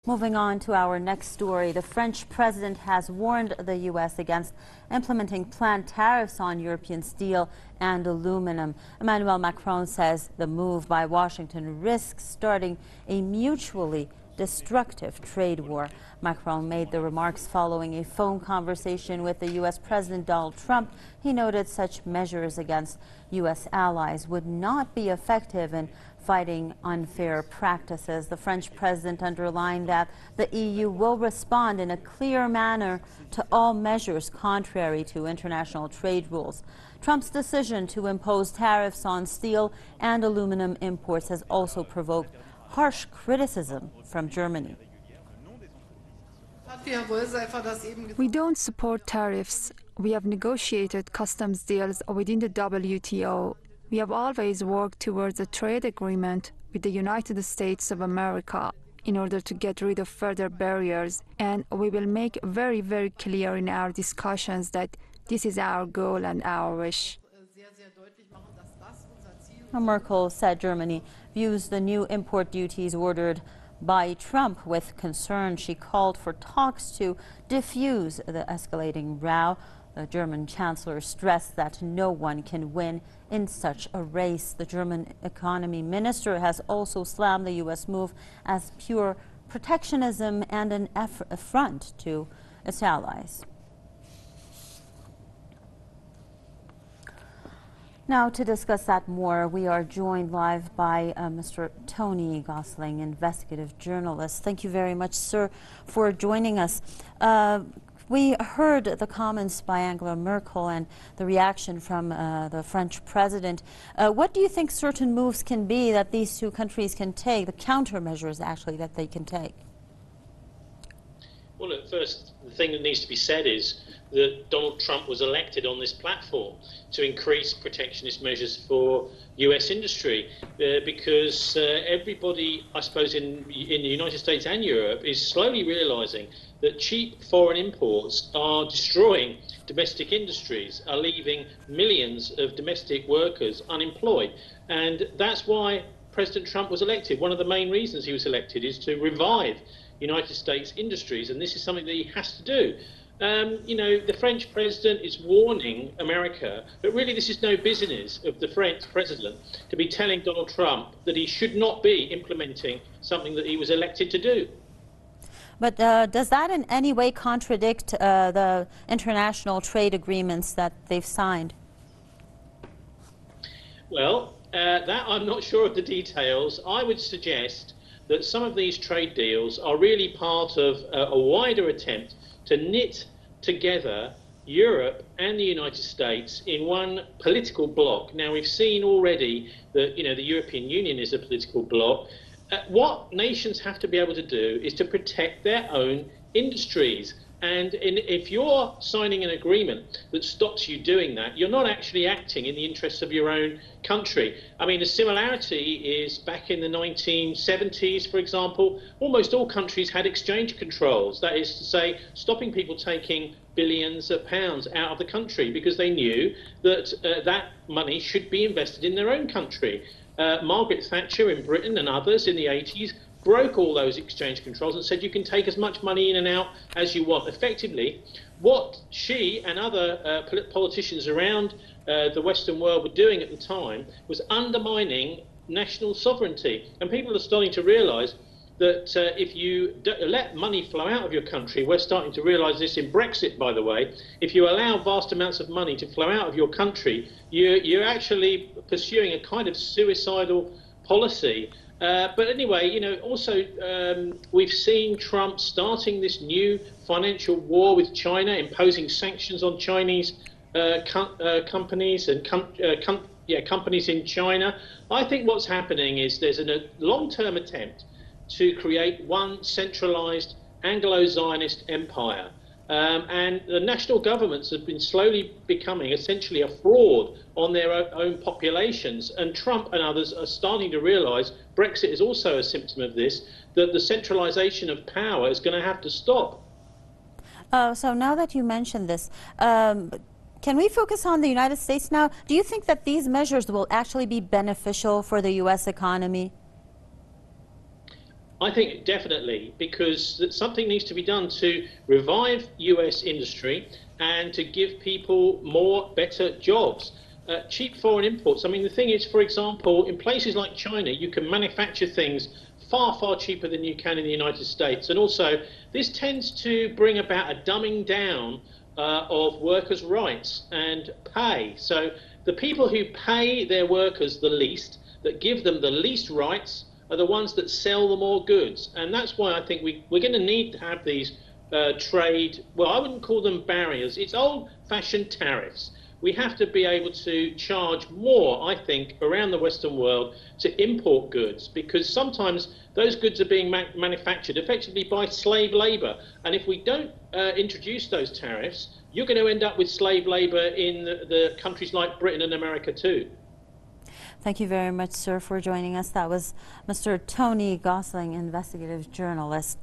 Moving on to our next story, the French president has warned the U.S. against implementing planned tariffs on European steel and aluminum. Emmanuel Macron says the move by Washington risks starting a mutually destructive trade war. Macron made the remarks following a phone conversation with the U.S. President Donald Trump. He noted such measures against U.S. allies would not be effective in fighting unfair practices. The French president underlined that the EU will respond in a clear manner to all measures contrary to international trade rules. Trump's decision to impose tariffs on steel and aluminum imports has also provoked harsh criticism from Germany. We don't support tariffs. We have negotiated customs deals within the WTO. We have always worked towards a trade agreement with the United States of America in order to get rid of further barriers, and we will make very, very clear in our discussions that this is our goal and our wish. Merkel said Germany views the new import duties ordered by Trump with concern. She called for talks to diffuse the escalating row. The German chancellor stressed that no one can win in such a race. The German economy minister has also slammed the U.S. move as pure protectionism and an affront to its allies. Now, to discuss that more, we are joined live by Mr. Tony Gosling, investigative journalist. Thank you very much, sir, for joining us. We heard the comments by Angela Merkel and the reaction from the French president. What do you think certain moves can be that these two countries can take, the countermeasures actually that they can take? Well, at first, the thing that needs to be said is that Donald Trump was elected on this platform to increase protectionist measures for US industry because everybody, I suppose, in the United States and Europe is slowly realizing that cheap foreign imports are destroying domestic industries, are leaving millions of domestic workers unemployed. And that's why President Trump was elected. One of the main reasons he was elected is to revive United States industries, and this is something that he has to do. You know, the French president is warning America, but really this is no business of the French president to be telling Donald Trump that he should not be implementing something that he was elected to do. But does that in any way contradict the international trade agreements that they've signed? Well, that I'm not sure of the details. I would suggest that some of these trade deals are really part of a wider attempt to knit together Europe and the United States in one political bloc. Now, we've seen already that, you know, the European Union is a political bloc. What nations have to be able to do is to protect their own industries. And if you're signing an agreement that stops you doing that, you're not actually acting in the interests of your own country. I mean, the similarity is back in the 1970s, for example, almost all countries had exchange controls. That is to say, stopping people taking billions of pounds out of the country because they knew that that money should be invested in their own country. Margaret Thatcher in Britain and others in the 80s broke all those exchange controls and said you can take as much money in and out as you want. Effectively, what she and other politicians around the Western world were doing at the time was undermining national sovereignty. And people are starting to realise that if you let money flow out of your country, we're starting to realise this in Brexit, by the way, if you allow vast amounts of money to flow out of your country, you're actually pursuing a kind of suicidal policy. But anyway, you know, also we've seen Trump starting this new financial war with China, imposing sanctions on Chinese companies and companies in China. I think what's happening is there's a long-term attempt to create one centralized Anglo-Zionist empire. And the national governments have been slowly becoming essentially a fraud on their own populations. And Trump and others are starting to realize, Brexit is also a symptom of this, that the centralization of power is going to have to stop. So now that you mentioned this, can we focus on the United States now? Do you think that these measures will actually be beneficial for the U.S. economy? I think definitely, because something needs to be done to revive US industry and to give people more, better jobs. Cheap foreign imports. I mean, the thing is, for example, in places like China, you can manufacture things far, far cheaper than you can in the United States. And also, this tends to bring about a dumbing down of workers' rights and pay. So the people who pay their workers the least, that give them the least rights, are the ones that sell the more goods. And that's why I think we're going to need to have these trade, well, I wouldn't call them barriers. It's old-fashioned tariffs. We have to be able to charge more, I think, around the Western world to import goods, because sometimes those goods are being manufactured effectively by slave labor. And if we don't introduce those tariffs, you're going to end up with slave labor in the countries like Britain and America too. Thank you very much, sir, for joining us. That was Mr. Tony Gosling, investigative journalist.